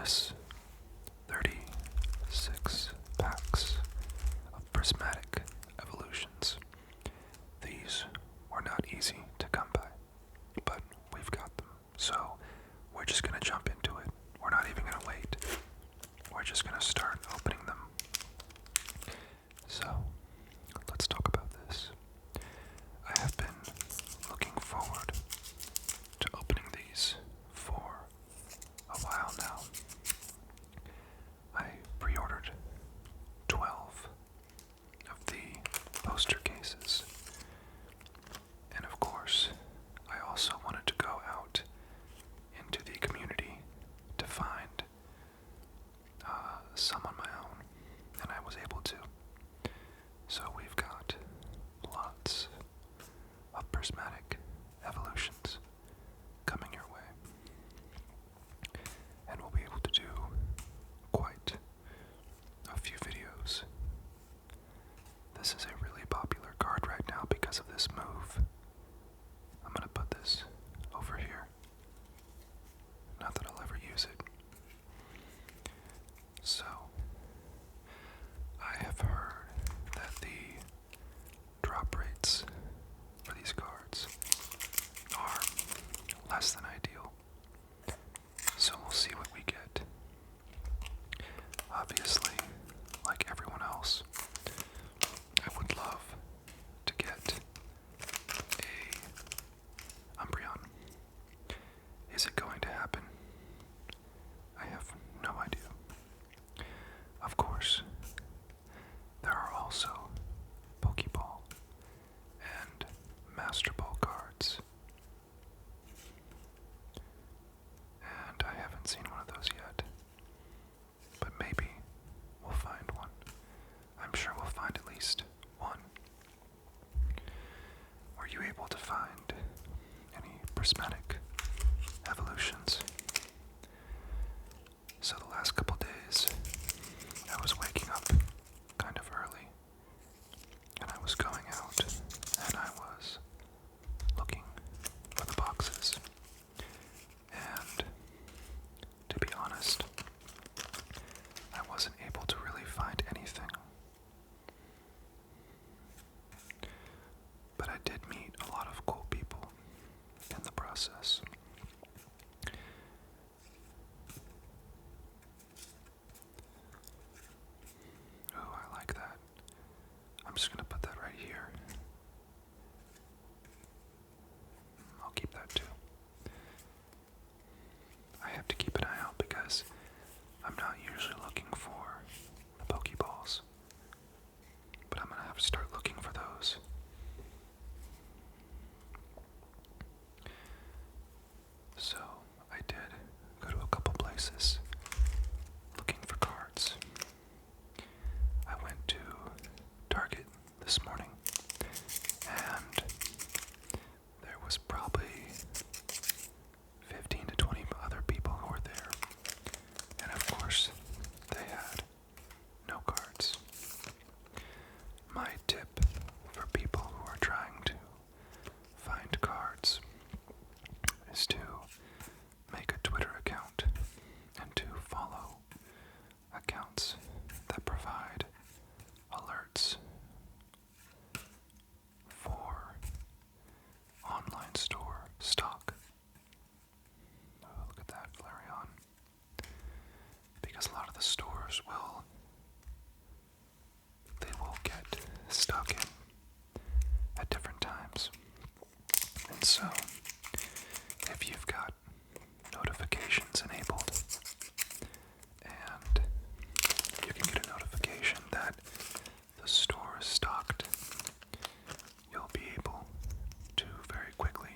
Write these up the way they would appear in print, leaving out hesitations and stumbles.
purchase 36 packs of Prismatic Evolutions. These were not easy to come by, but we've got them. So we're just going to jump into it. We're not even going to wait. We're just going to start opening them. So let's talk about this. I have been looking forward to opening these for a while now. I pre-ordered 12 of the poster cases, and of course I also wanted to go out into the community to find some on my own, and I was able to. So we've got lots of Prismatic Evolutions coming your way, and we'll be able to do quite a few videos. This is a really popular card right now because of this move. I'm going to put this over here. Not that I'll ever use it. So, I have heard that the drop rates for these cards are less than ideal. So we'll see what we get. Obviously, like everyone else, I would love to get a Umbreon. Is it going to happen? I have no idea. Of course, there are also Pokeball and Master Ball cards. And I haven't seen one of those yet. But maybe we'll find one. I'm sure we'll find at least one. Were you able to find any Prismatic Evolutions? So the last couple days, I was waking up kind of early, and I was going out, and I was looking for the boxes. And to be honest, I wasn't able to really find anything. But I did meet a lot of cool people in the process. Ooh, I like that. I'm just gonna put that right here. I'll keep that too. I have to keep an eye out because I'm not usually looking for the Pokeballs, but I'm gonna have to start looking for those. So I did go to a couple places looking for cards. I went to Target this morning, and there was probably 15 to 20 other people who were there, and of course they had no cards. My tip for people who are trying to find cards is to make a Twitter account and to follow accounts that provide alerts for online store stock. Oh, look at that Flareon. Because a lot of the stores will get stock in at different times. And so, if you've got notifications enabled, and you can get a notification that the store is stocked, you'll be able to very quickly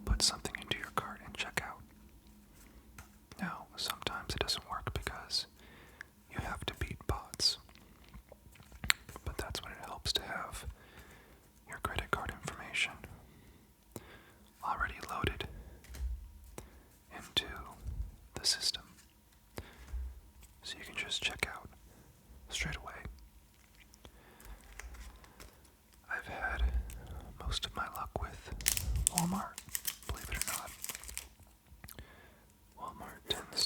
put something into your cart and check out. Now, sometimes it doesn't work because you have to beat bots, but that's when it helps to have your credit card information already loaded into the system, so you can just check out straight away. I've had most of my luck with Walmart, believe it or not. Walmart tends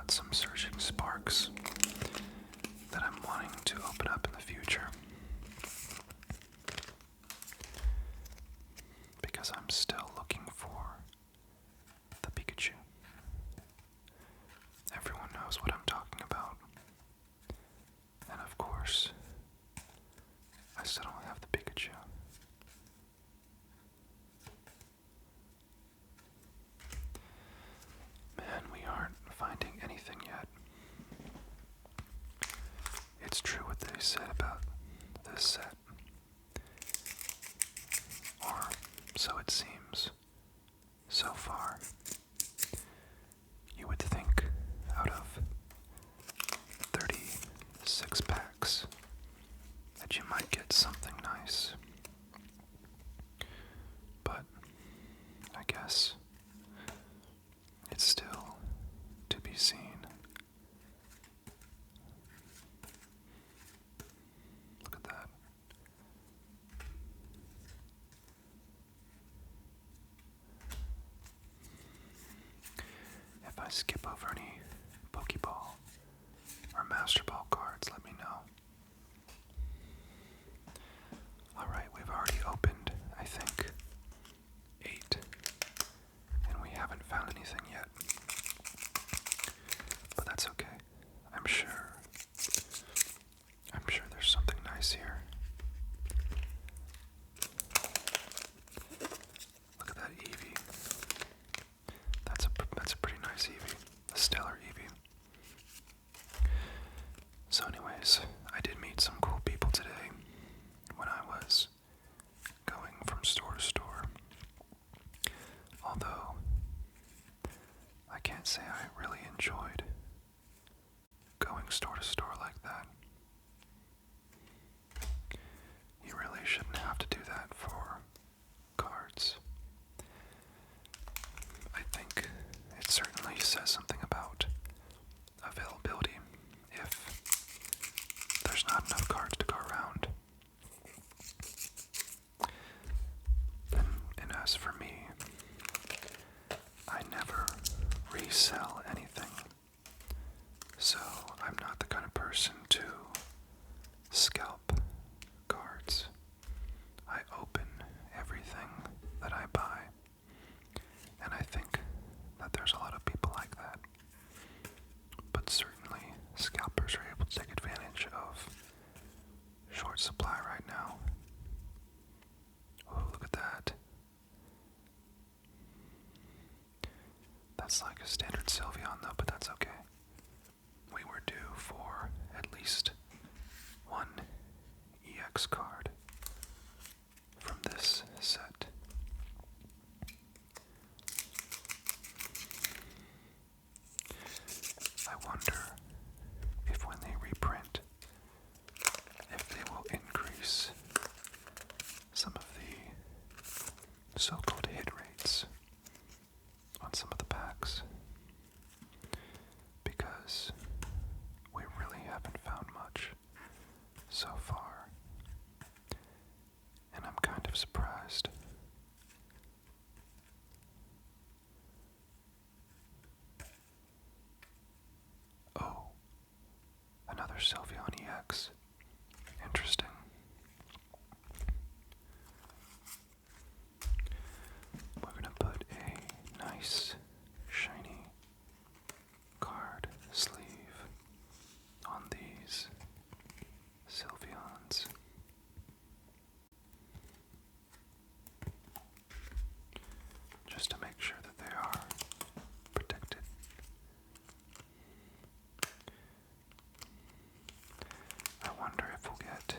got some surging sparks that I'm wanting to open up in the future. Because I'm still looking for the Pikachu. Everyone knows what I'm talking about. And of course, I still don't have the Pikachu. Man, we aren't finding anything yet. It's true what they said about this set. Or so it seems. So far. You would think out of 36 packs that you might get something nice. But I guess it's still to be seen. Look at that. If I skip over any Pokeball or Master Ball cards, let me know. Alright, we've already opened, I think, 8. And we haven't found anything yet. But that's okay. I'm sure there's something nice here. Look at that Eevee. That's a pretty nice Eevee. A stellar Eevee. So anyways, I did meet some cool people today when I was going from store to store. Although, I can't say I really enjoyed going store to store like that. You really shouldn't have to do that for cards. I think it certainly says something about availability if there's not enough cards to go around. And as for me, I never resell anything. So I'm not the kind of person to scalp cards. I open everything that I buy. And I think that there's a lot of people like that. But certainly, scalpers are able to take advantage of short supply right now. Oh, look at that. That's like a standard Sylveon though, but that's okay. We were due for at least one EX card from this set. I wonder if when they reprint, if they will increase some of the so-called hit rates on some of the packs. Because we really haven't found much so far. And I'm kind of surprised. Oh, another Sylveon EX. Interesting. We're gonna put a nice, shiny card sleeve on these Sylveons. Just to make sure that they are protected. I wonder if we'll get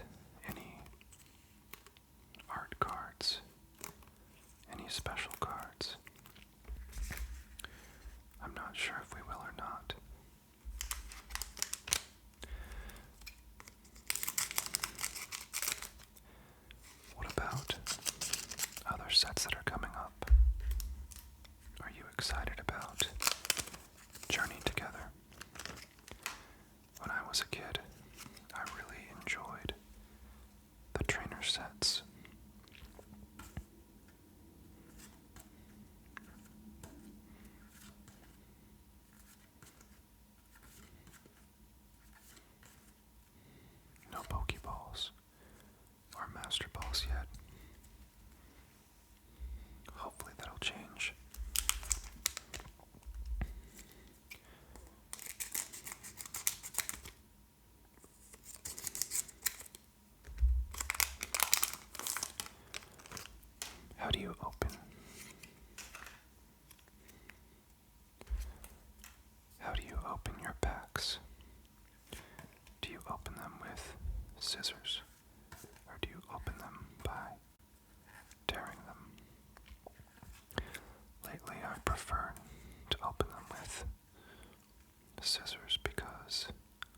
scissors because,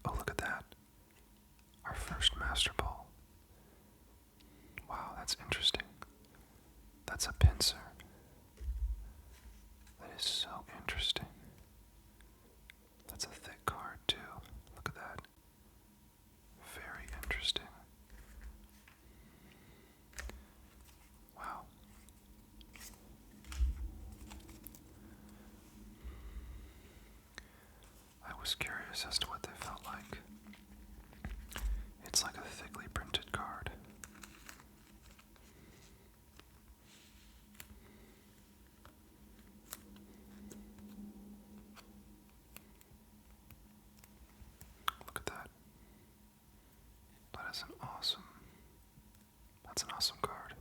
oh, look at that. Our first Master Ball. Wow, that's interesting. That's a pincer. That is so interesting. That's a thick card, too. Look at that. Very interesting. Wow. I was curious as to what they felt like. It's like a thickly printed card. Look at that. That's an awesome card.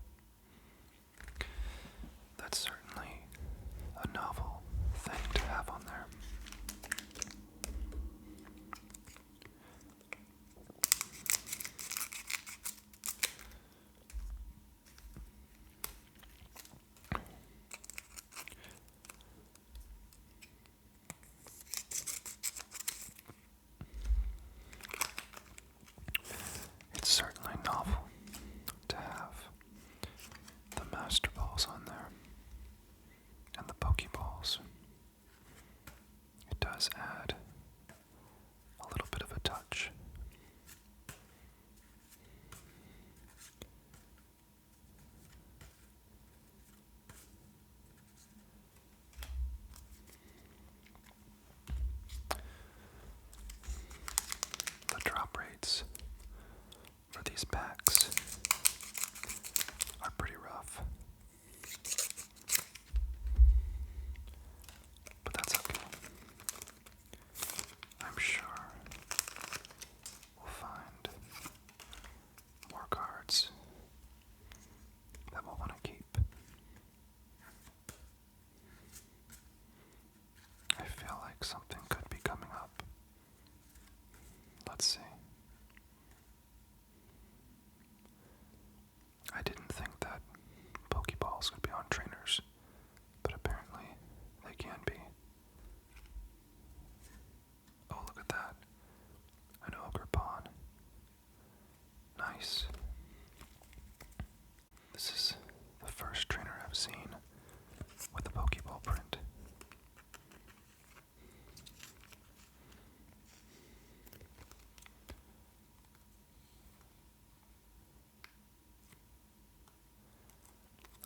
That's certainly a novel thing to have on there. It's certainly novel to have the Master Balls on there and the Pokeballs. It does add a little bit of a touch. The drop rates for these packs are pretty rough, but that's okay. I'm sure we'll find more cards that we'll want to keep. I feel like something could be coming up. Let's see. I didn't think that Pokeballs could be on trainers, but apparently they can be. Oh, look at that. An Ogre Pawn. Nice. This is the first trainer I've seen with a Pokeball print.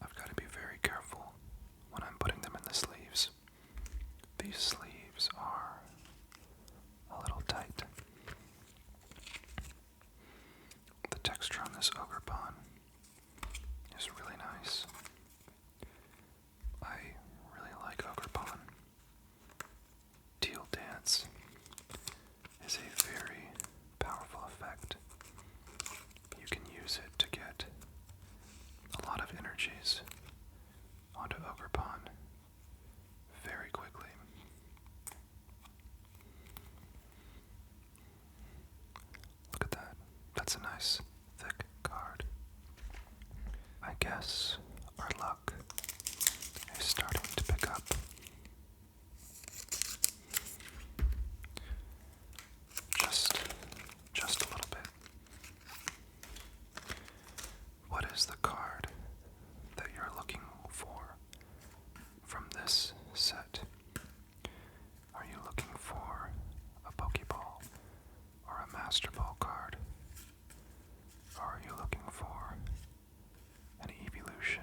I've got to be very careful when I'm putting them in the sleeves. These sleeves are a little tight. The texture on this Ogre Pawn is really nice. I really like Ogre Pawn. Teal Dance is a very powerful effect. You can use it to get a lot of energies onto Ogre Pawn very quickly. Look at that. That's a nice, thick card. I guess our luck is starting to pick up. Just a little bit. What is the card that you're looking for from this set? Are you looking for a Pokeball or a Master Ball card? Or are you looking for an Eeveelution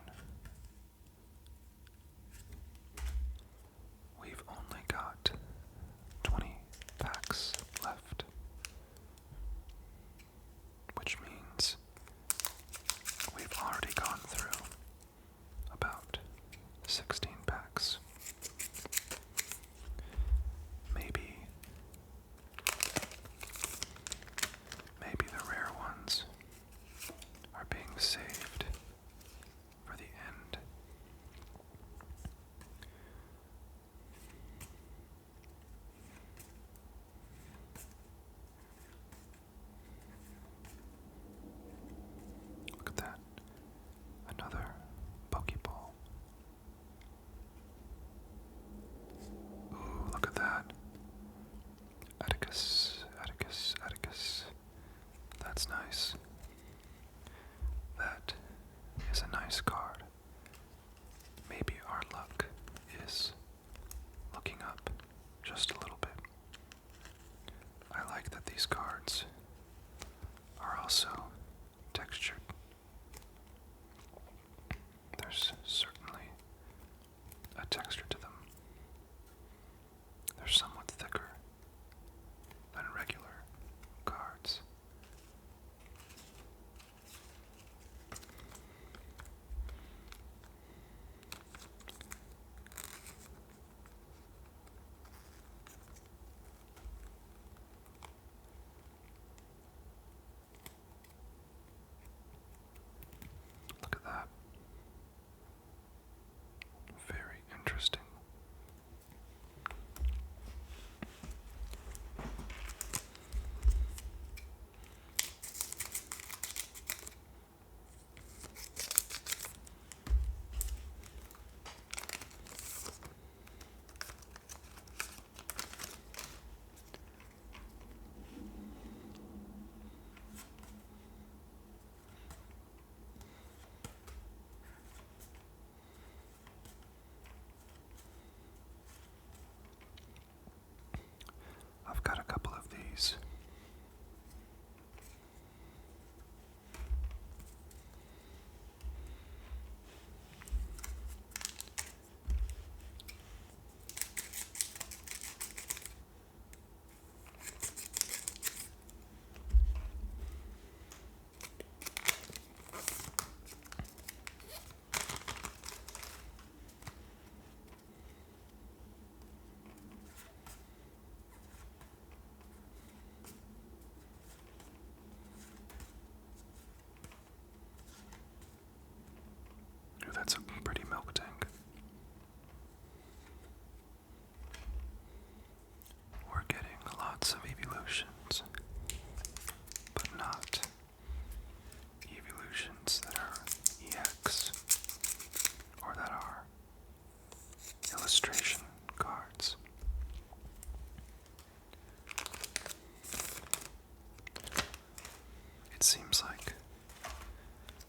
It seems like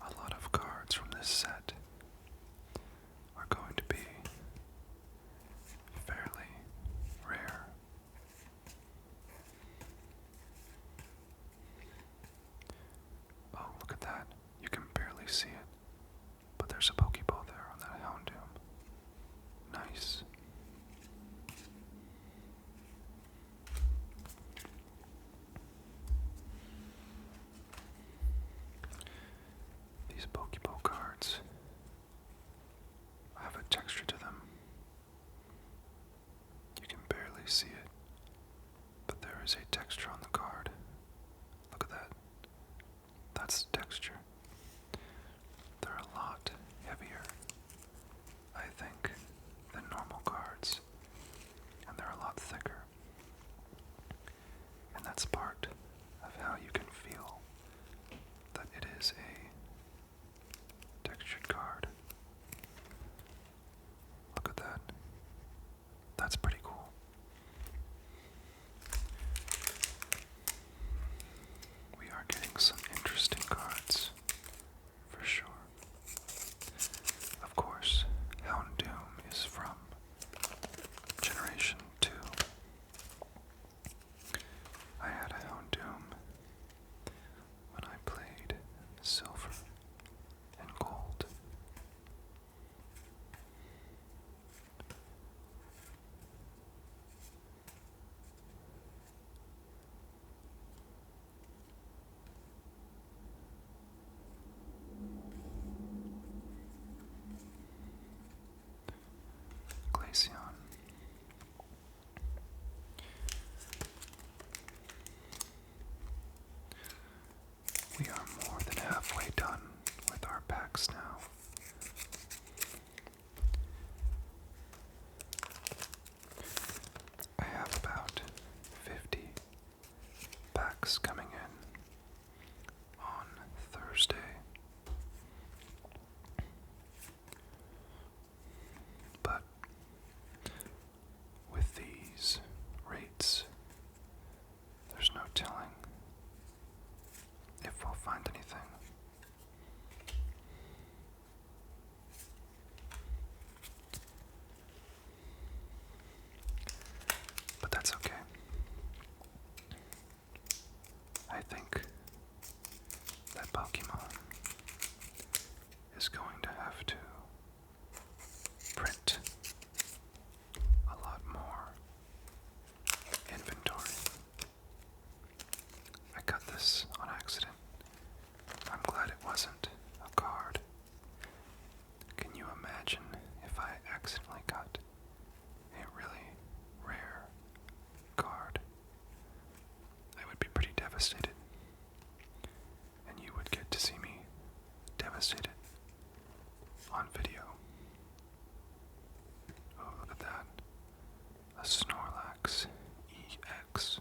a lot of cards from this set are going to be fairly rare. Oh, look at that. You can barely see it, but there's a Pokeball there on that Houndoom. Nice. These Pokeball cards have a texture to them. You can barely see it, but there is a texture on the card. Look at that. That's the texture. They're a lot heavier, I think, than normal cards, and they're a lot thicker. And that's part of how you can feel that it is a textured card. Look at that. That's pretty cool. We are getting some interesting cards, for sure. Of course, Houndoom is from Generation 2. I had a Houndoom when I played Silver and Gold. Glaceon. We are more than halfway done with our packs now. I have about 50 packs coming in on Thursday. But with these rates, there's no telling if we'll find anything. But that's okay. I think that Pokemon is going to have to print a lot more inventory. I got this on accident. I'm glad it wasn't a card. Can you imagine if I accidentally got a really rare card? I would be pretty devastated. And you would get to see me devastated on video. Oh, look at that. A Snorlax EX.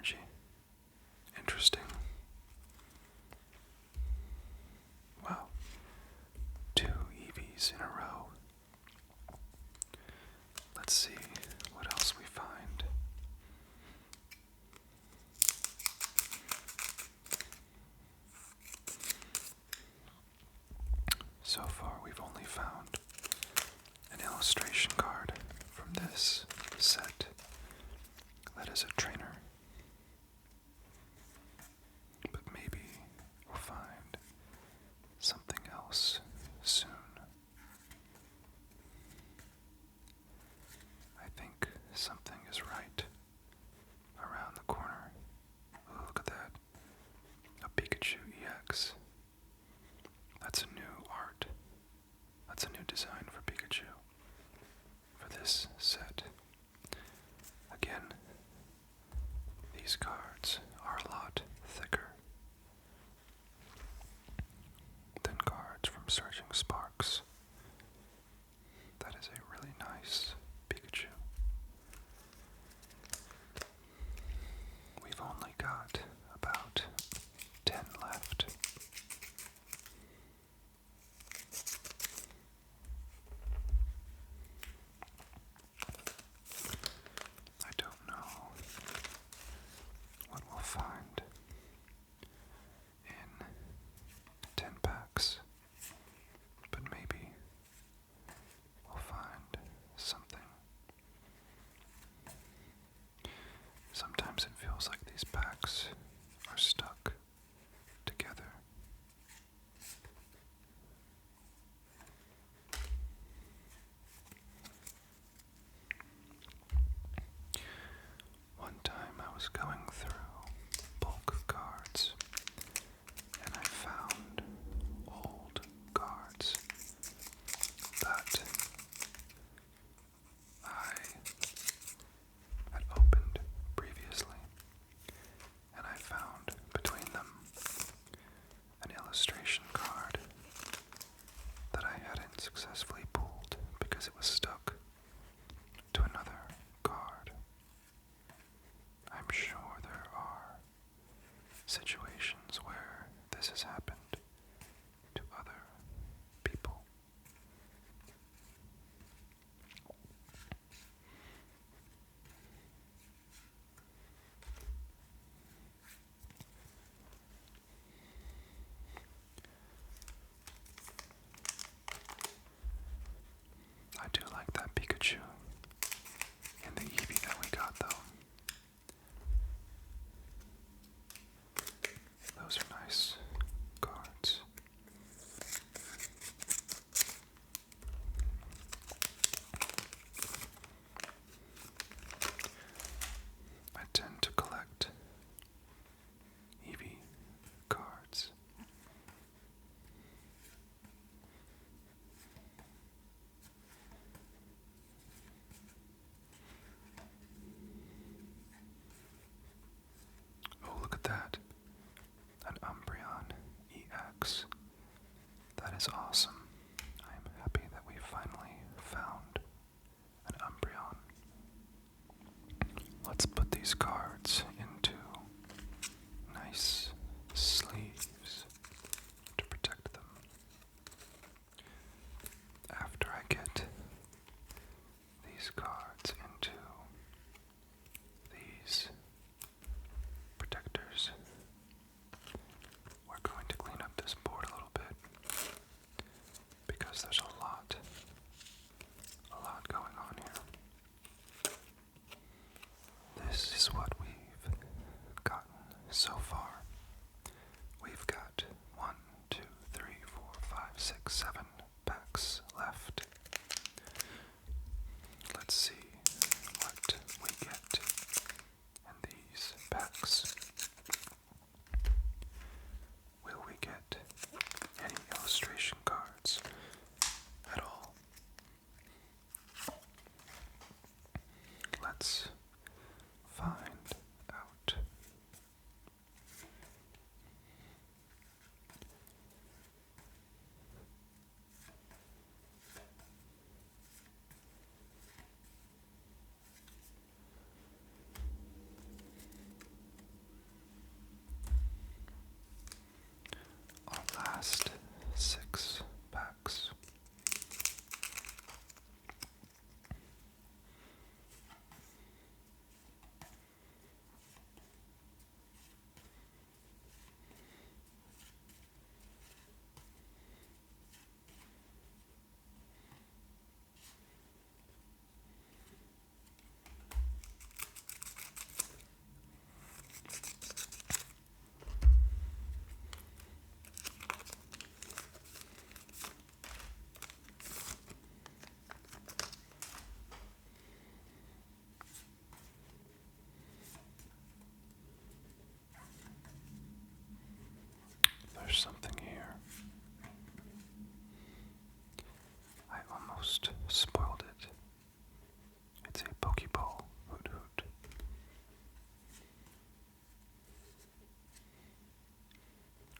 energy. Interesting. Wow. 2 Eevees in a row. Let's see what else we find. So far, we've only found an illustration card from this set that is a trainer. But maybe we'll find something else soon. I think something is right around the corner. Oh, look at that. A Pikachu EX. That's a new art. That's a new design for Pikachu for this set. Again, these cards are a lot thicker than cards from Searching Sparks. That is a really nice Pikachu. We've only got about 10 left. I don't know what we'll find in 10 packs, but maybe we'll find something. Sometimes it feels like these packs are stuck together. One time I was going through bulk cards and I found old cards that I had opened previously, and I found between them an illustration card that I hadn't successfully pulled because it was stuck to another card. I'm sure there are situations where this has happened to other people. I do like that Pikachu and the Eevee that we got, though. Those are nice cards. I tend to collect Eevee cards. Oh, look at that. An Umbreon EX. That is awesome. I am happy that we finally found an Umbreon. Let's put these cards into nice sleeves to protect them. After I get these cards into these protectors, we're going to clean up this board a little bit because there's a lot going on here. This is what we've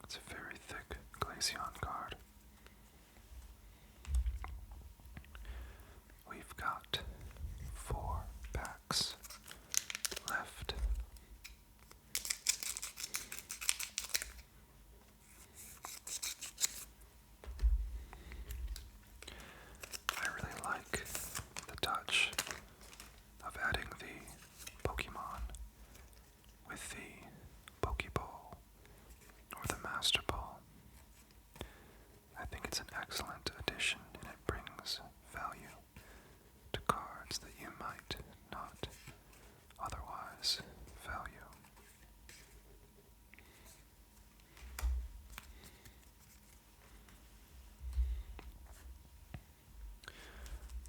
It's a very thick Glaceon card. We've got 4 packs left. I really like the touch of adding the Pokemon with the Pokeball or the Master Ball. I think it's an excellent addition, and it brings value to cards that you might not otherwise value.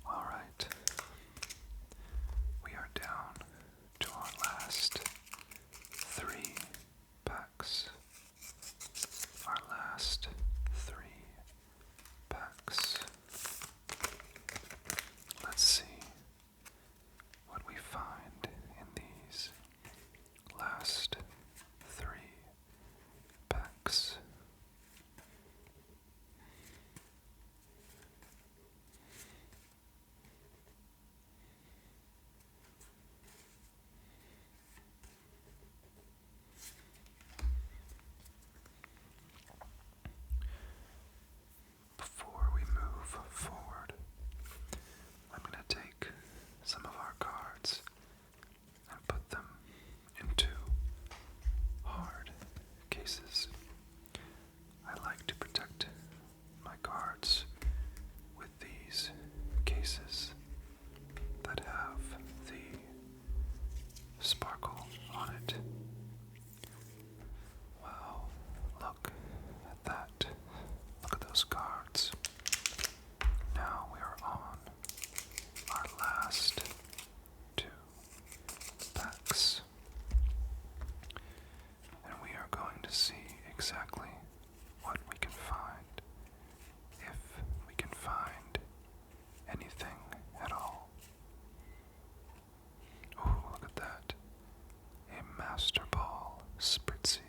Alright, we are down to our last 3 packs. Our last 3 packs. Let's see what we find in these last 3 packs. Before we move forward, I'm going to take some of our cards and put them into hard cases. I like to protect my cards with these cases that have the sparkle on it. Wow, look at that. Look at those cards. Now we are on our last 2 packs. And we are going to see exactly what we can find, if we can find anything at all. Ooh, look at that. A Master Ball Spritzy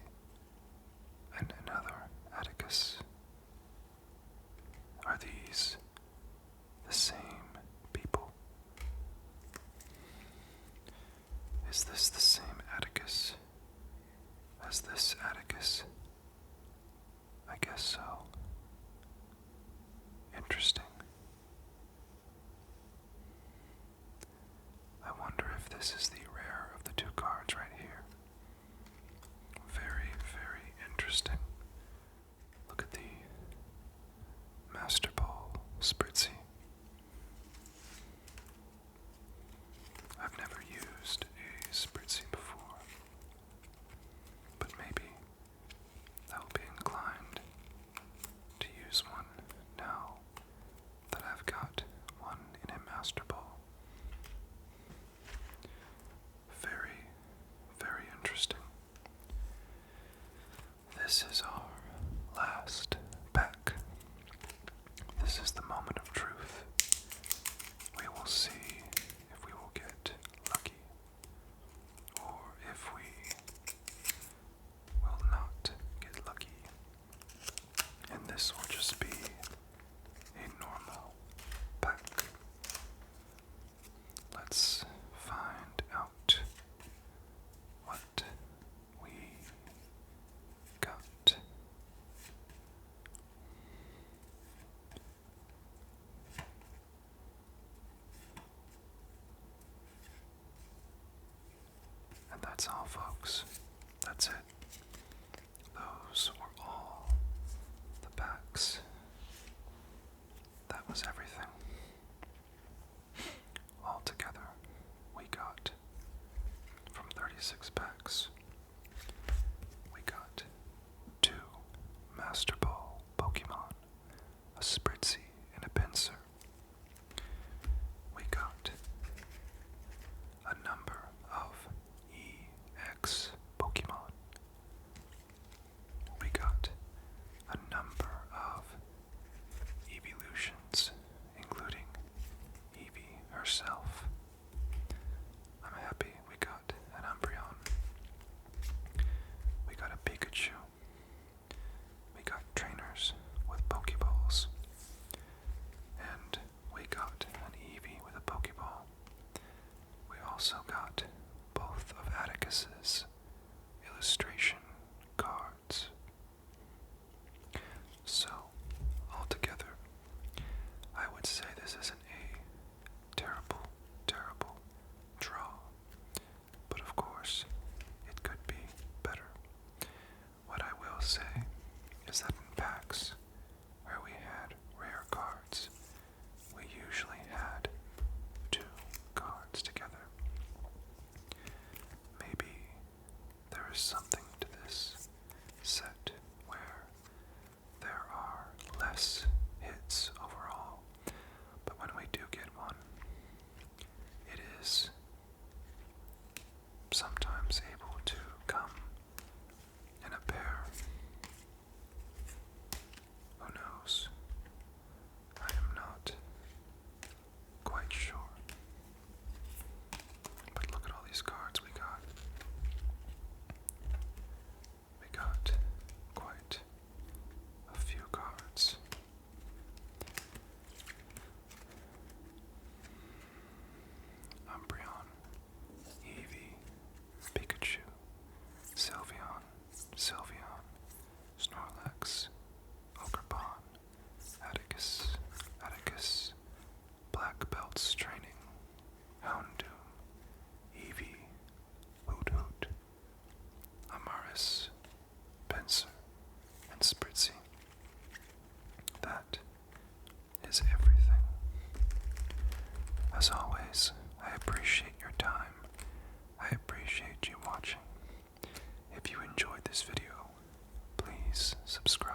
and another Atticus. Are these the same people? Is this the same Atticus as this Atticus? I guess so. Interesting. I wonder if this is the rare of the 2 cards right here. Very, very interesting. Look at the Master Ball Spritzy. I've never used a Spritzy before, but maybe I'll be inclined to use one now that I've got one in a Master Ball. Very, very interesting. This is our last pack. This is the moment of truth. We will see if we will get lucky, or if we will not get lucky. And this will just be a normal pack. Let's find out what we got. And that's all, folks. That's it. Those were all the packs. That was everything. Altogether, we got, from 36 packs, we got 2 Master Ball Pokemon, a Spritzy and a Pinsir. We got a number of EX Pokemon. We got a number of Eeveelutions, including Eevee herself. I'm happy we got an Umbreon. We got a Pikachu, Atticus's illustration cards. So, altogether, I would say this isn't a terrible, terrible draw, but of course, it could be better. What I will say is that in packs where we had rare cards, we usually had 2 cards together. Maybe there is something to this set where there are less hits overall, but when we do get one, it is sometimes able to come in a pair. Who knows? I am not quite sure. But look at all these cards we got. We got quite a few cards. Umbreon, Eevee, Pikachu, Sylveon, Snorlax, Ogerpon, Atticus, Black Belts Training, Houndoom, Eevee, Hoot, Amaris, Pinsir, and Spritzy. That is everything. As always, I appreciate your time. I appreciate you watching. If you enjoyed this video, please subscribe.